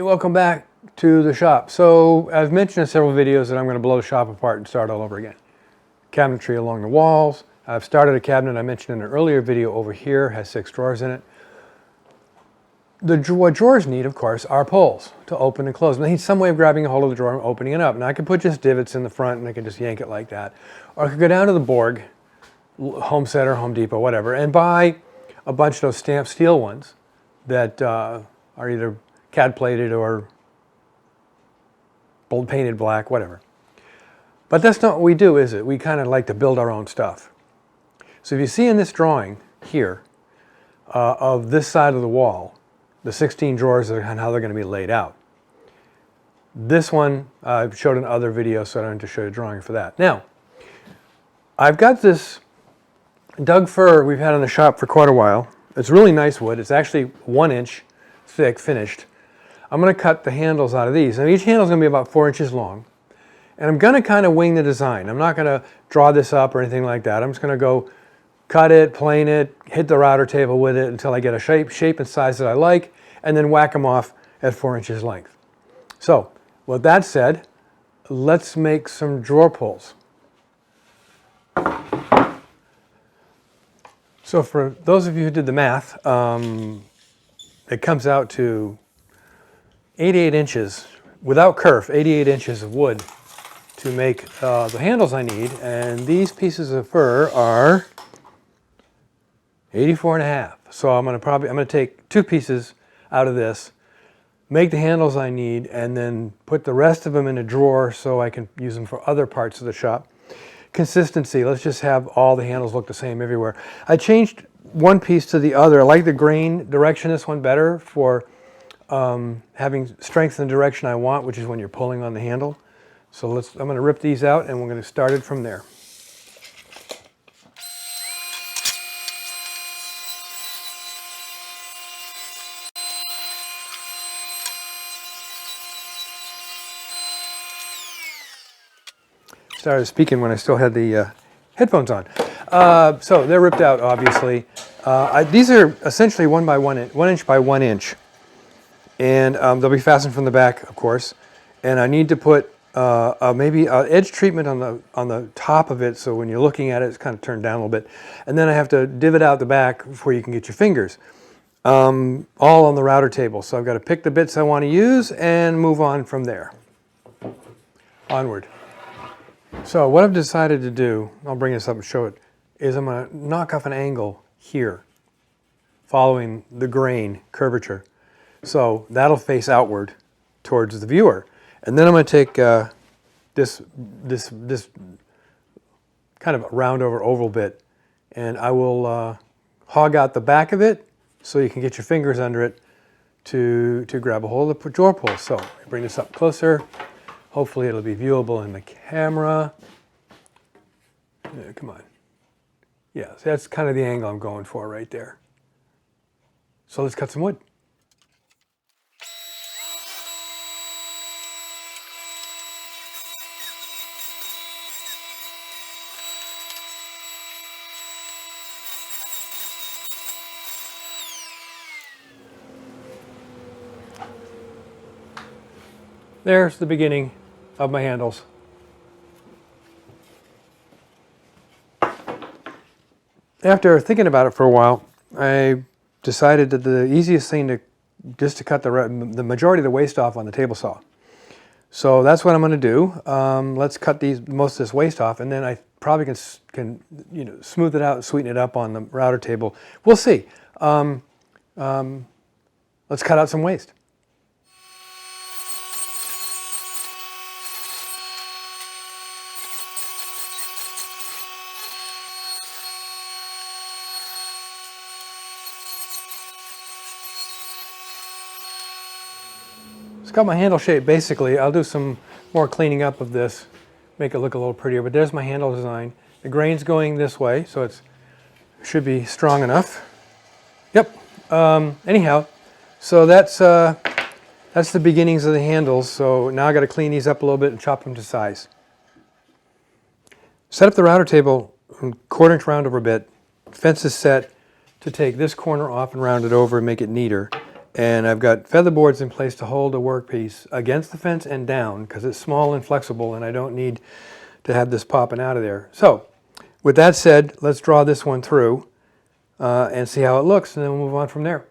welcome back to the shop. So I've mentioned in several videos that I'm going to blow the shop apart and start all over again. Cabinetry along the walls. I've started a cabinet I mentioned in an earlier video over here, has 6 drawers in it. What drawers need, of course, are pulls to open and close. And I need some way of grabbing a hold of the drawer and opening it up. Now I can put just divots in the front and I can just yank it like that. Or I could go down to the Borg, Home Center, Home Depot, whatever, and buy a bunch of those stamped steel ones that are either CAD plated or painted black, whatever. But that's not what we do, is it? We kind of like to build our own stuff. So if you see in this drawing here of this side of the wall, the 16 drawers and how they're going to be laid out. This one I've showed in other videos, so I don't need to show you a drawing for that. Now, I've got this Doug fir we've had in the shop for quite a while. It's really nice wood. It's actually 1 inch thick, finished. I'm going to cut the handles out of these. Now each handle is going to be about 4 inches long. And I'm going to kind of wing the design. I'm not going to draw this up or anything like that. I'm just going to go cut it, plane it, hit the router table with it until I get a shape and size that I like, and then whack them off at 4 inches length. So, with that said, let's make some drawer pulls. So for those of you who did the math, it comes out to 88 inches, without kerf, 88 inches of wood to make the handles I need. And these pieces of fir are 84.5. So I'm going to take 2 pieces out of this, make the handles I need, and then put the rest of them in a drawer so I can use them for other parts of the shop. Consistency, let's just have all the handles look the same everywhere. I changed one piece to the other. I like the grain direction, this one better for having strength in the direction I want, which is when you're pulling on the handle. So I'm going to rip these out and we're going to start it from there. Started speaking when I still had the headphones on. So they're ripped out, obviously. These are essentially 1 inch by 1 inch. And they'll be fastened from the back, of course. And I need to put maybe an edge treatment on the top of it, so when you're looking at it, it's kind of turned down a little bit. And then I have to divot out the back before you can get your fingers. All on the router table. So I've got to pick the bits I want to use and move on from there. Onward. So what I've decided to do, I'll bring this up and show it, is I'm going to knock off an angle here, following the grain curvature. So that'll face outward towards the viewer. And then I'm going to take this kind of round over oval bit, and I will hog out the back of it so you can get your fingers under it to grab a hold of the drawer pull. So bring this up closer. Hopefully it'll be viewable in the camera. Yeah, come on. Yeah, so that's kind of the angle I'm going for right there. So let's cut some wood. There's the beginning of my handles. After thinking about it for a while, I decided that the easiest thing to cut the majority of the waste off on the table saw. So that's what I'm going to do. Let's cut most of this waste off, and then I probably can smooth it out and sweeten it up on the router table. We'll see. Let's cut out some waste. It's got my handle shape basically. I'll do some more cleaning up of this, make it look a little prettier, but there's my handle design. The grain's going this way, so it should be strong enough. Yep. Anyhow, so that's the beginnings of the handles. So now I got to clean these up a little bit and chop them to size. Set up the router table 1/4 inch round over bit. Fence is set to take this corner off and round it over and make it neater. And I've got feather boards in place to hold the workpiece against the fence and down because it's small and flexible and I don't need to have this popping out of there. So with that said, let's draw this one through and see how it looks, and then we'll move on from there.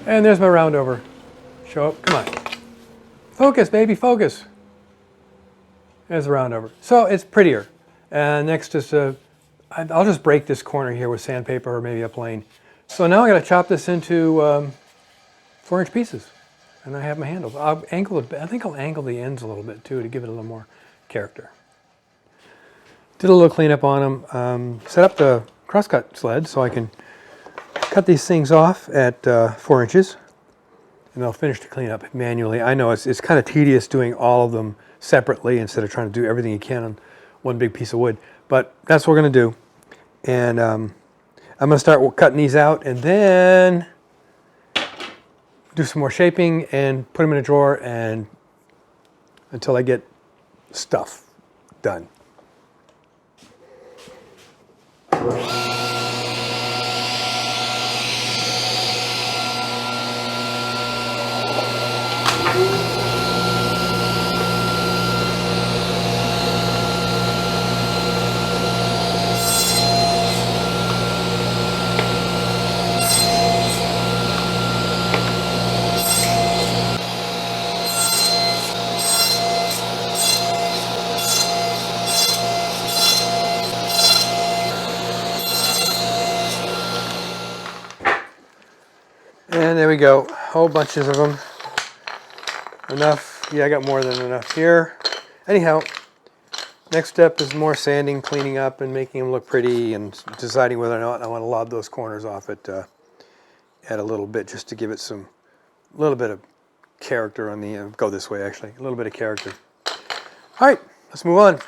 And there's my round over. Show up, come on. Focus, baby, focus. There's the round over. So it's prettier. And next is I'll just break this corner here with sandpaper or maybe a plane. So now I got to chop this into 4-inch pieces. And I have my handles. I'll angle it. I think I'll angle the ends a little bit too to give it a little more character. Did a little cleanup on them. Set up the crosscut sled so I can cut these things off at 4 inches. And I'll finish the cleanup manually. I know it's kind of tedious doing all of them separately instead of trying to do everything you can on one big piece of wood. But that's what we're going to do. And I'm going to start cutting these out and then do some more shaping and put them in a drawer and until I get stuff done. And there we go, whole bunches of them. Enough, yeah, I got more than enough here. Anyhow, next step is more sanding, cleaning up, and making them look pretty, and deciding whether or not I want to lob those corners off at a little bit, just to give it some, little bit of character on the, go this way actually, a little bit of character. All right, let's move on.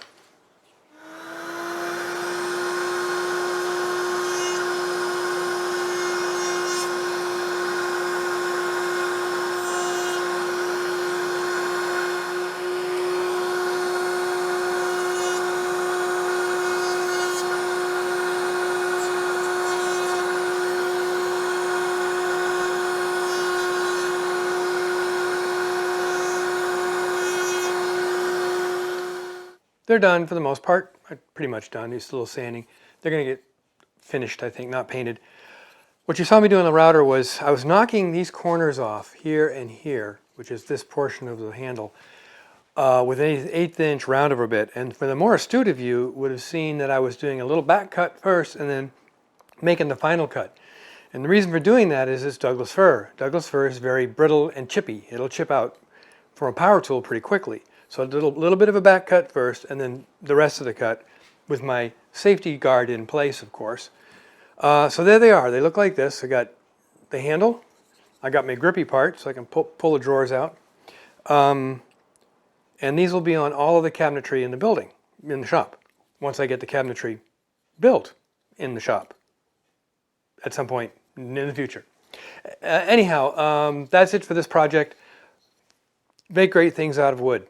They're done for the most part. Pretty much done. These little sanding. They're going to get finished, I think, not painted. What you saw me do on the router was I was knocking these corners off here and here, which is this portion of the handle, with an 1/8 inch roundover bit. And for the more astute of you would have seen that I was doing a little back cut first and then making the final cut. And the reason for doing that is it's Douglas fir. Douglas fir is very brittle and chippy. It'll chip out from a power tool pretty quickly. So a little bit of a back cut first, and then the rest of the cut with my safety guard in place, of course. So there they are. They look like this. I got the handle. I got my grippy part, so I can pull the drawers out. And these will be on all of the cabinetry in the building, in the shop, once I get the cabinetry built in the shop at some point in the future. Anyhow, that's it for this project. Make great things out of wood.